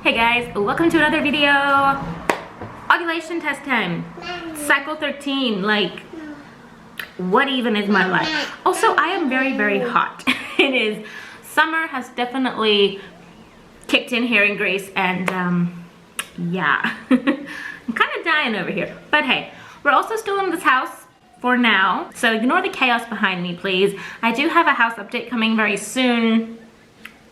Hey guys, welcome to another video. Ovulation test time. Cycle 13, like, what even is my life? Also, I am very hot. It is, summer has definitely kicked in here in Greece, and yeah. I'm kind of dying over here. But hey, we're also still in this house for now, so ignore the chaos behind me, please. I do have a house update coming very soon.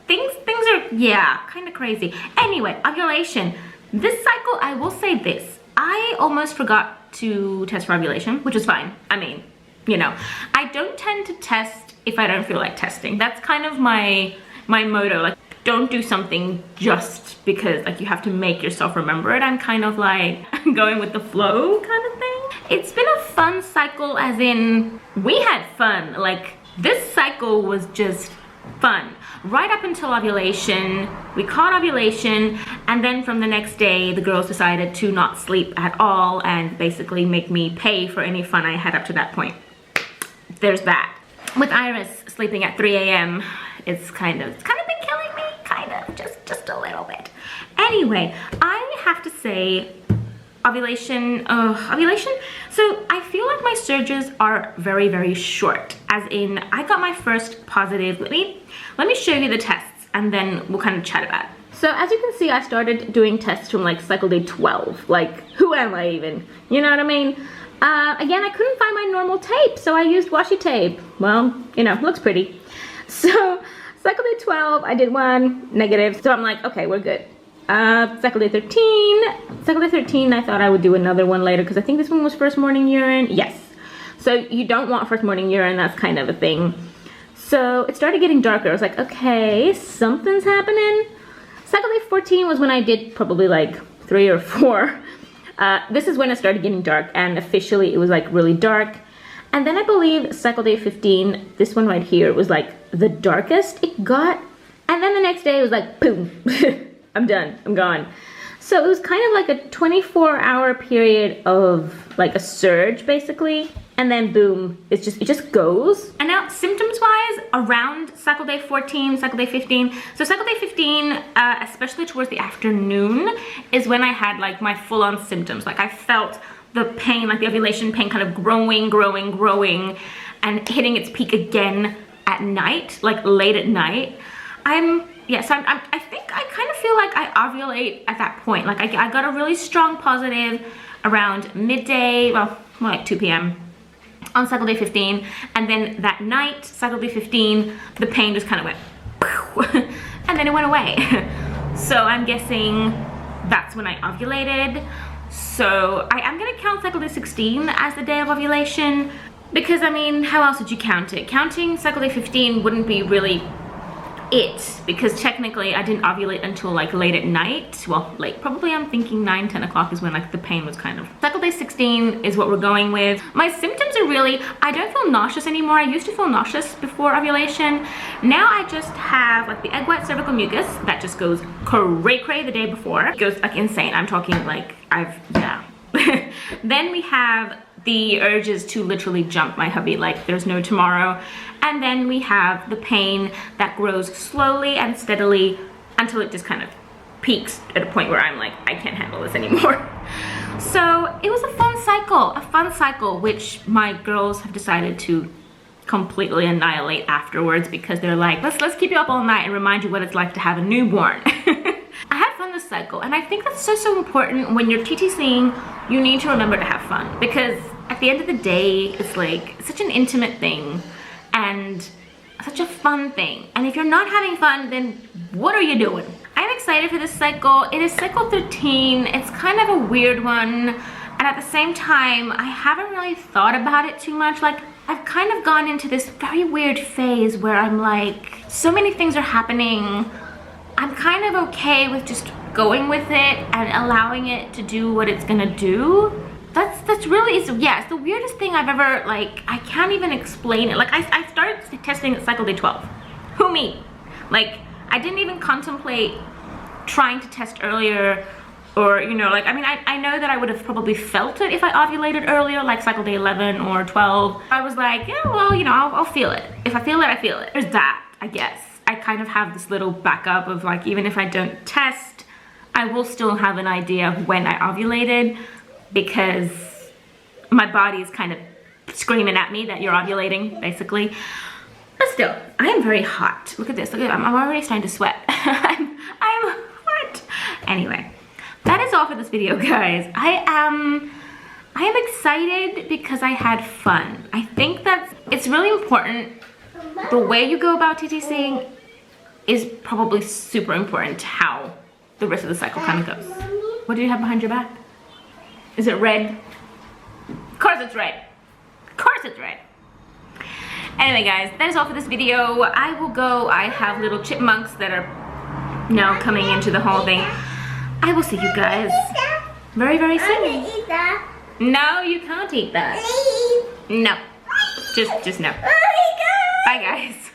Things are, yeah, kind of crazy. Anyway, ovulation. This cycle, I will say this. I almost forgot to test for ovulation, which is fine. I mean, you know, I don't tend to test if I don't feel like testing. That's kind of my motto. Like, don't do something just because like you have to make yourself remember it. I'm kind of like going with the flow kind of thing. It's been a fun cycle, as in we had fun. Like, this cycle was just fun. Right up until ovulation, we caught ovulation, and then from the next day, the girls decided to not sleep at all and basically make me pay for any fun I had up to that point. There's that. With Iris sleeping at 3 a.m., it's kind of been killing me, kind of, just a little bit. Anyway, I have to say, ovulation, so I feel like my surges are very short, as in I got my first positive. Let me show you the tests and then we'll kind of chat about it. So as you can see, I started doing tests from like cycle day 12. Like, who am I even? You know what I mean? Again, I couldn't find my normal tape, so I used washi tape. Well, you know, looks pretty. So cycle day 12, I did one negative, so I'm like, okay, we're good. Cycle day 13, I thought I would do another one later because I think this one was first morning urine. Yes. So you don't want first morning urine, that's kind of a thing. So it started getting darker. I was like, okay, something's happening. Cycle day 14 was when I did probably like 3 or 4. This is when it started getting dark, and officially it was like really dark. And then I believe cycle day 15, this one right here, was like the darkest it got. And then the next day it was like, boom, I'm done, I'm gone. So it was kind of like a 24-hour period of like a surge basically. And then boom, it just goes. And now symptoms-wise, around cycle day 14, cycle day 15. So cycle day 15, especially towards the afternoon, is when I had like my full-on symptoms. Like, I felt the pain, like the ovulation pain, kind of growing, and hitting its peak again at night, like late at night. I think I kind of feel like I ovulate at that point. Like, I got a really strong positive around midday, well, more like 2 p.m. on cycle day 15, and then that night, cycle day 15, the pain just kind of went poof, and then it went away. So I'm guessing that's when I ovulated. So I am gonna count cycle day 16 as the day of ovulation, because I mean, how else would you count it? Counting cycle day 15 wouldn't be really it, because technically I didn't ovulate until like late at night. Well, late, probably I'm thinking 9-10 o'clock is when like the pain was kind of. Cycle day 16 is what we're going with. My symptoms are really, I don't feel nauseous anymore. I used to feel nauseous before ovulation. Now I just have like the egg white cervical mucus that just goes cray the day before. It goes like insane. I'm talking like yeah. Then we have the urges to literally jump my hubby like there's no tomorrow. And then we have the pain that grows slowly and steadily until it just kind of peaks at a point where I'm like, I can't handle this anymore. So it was a fun cycle, which my girls have decided to completely annihilate afterwards, because they're like, let's keep you up all night and remind you what it's like to have a newborn. I had fun this cycle, and I think that's so important. When you're TTCing, you need to remember to have fun, because at the end of the day, it's like such an intimate thing and such a fun thing. And if you're not having fun, then what are you doing? I'm excited for this cycle. It is cycle 13. It's kind of a weird one. And at the same time, I haven't really thought about it too much. Like, I've kind of gone into this very weird phase where I'm like, so many things are happening. I'm kind of okay with just going with it and allowing it to do what it's gonna do. That's really, it's the weirdest thing I've ever, like, I can't even explain it. Like, I started testing at cycle day 12. Who me? Like, I didn't even contemplate trying to test earlier, or, you know, like, I mean, I know that I would have probably felt it if I ovulated earlier, like cycle day 11 or 12. I was like, yeah, well, you know, I'll feel it. If I feel it, I feel it. There's that, I guess. I kind of have this little backup of like, even if I don't test, I will still have an idea of when I ovulated because my body is kind of screaming at me that you're ovulating, basically. But still, I am very hot. Look at this. Look at, I'm already starting to sweat. I'm hot. Anyway, that is all for this video, guys. I am excited because I had fun. I think that it's really important. The way you go about TTCing is probably super important to how the rest of the cycle kind of goes. What do you have behind your back? Is it red? Of course it's red. Of course it's red. Anyway, guys, that is all for this video. I will go. I have little chipmunks that are now coming into the whole thing. I will see you guys very, very soon. No, you can't eat that. No. Just no. Bye, guys.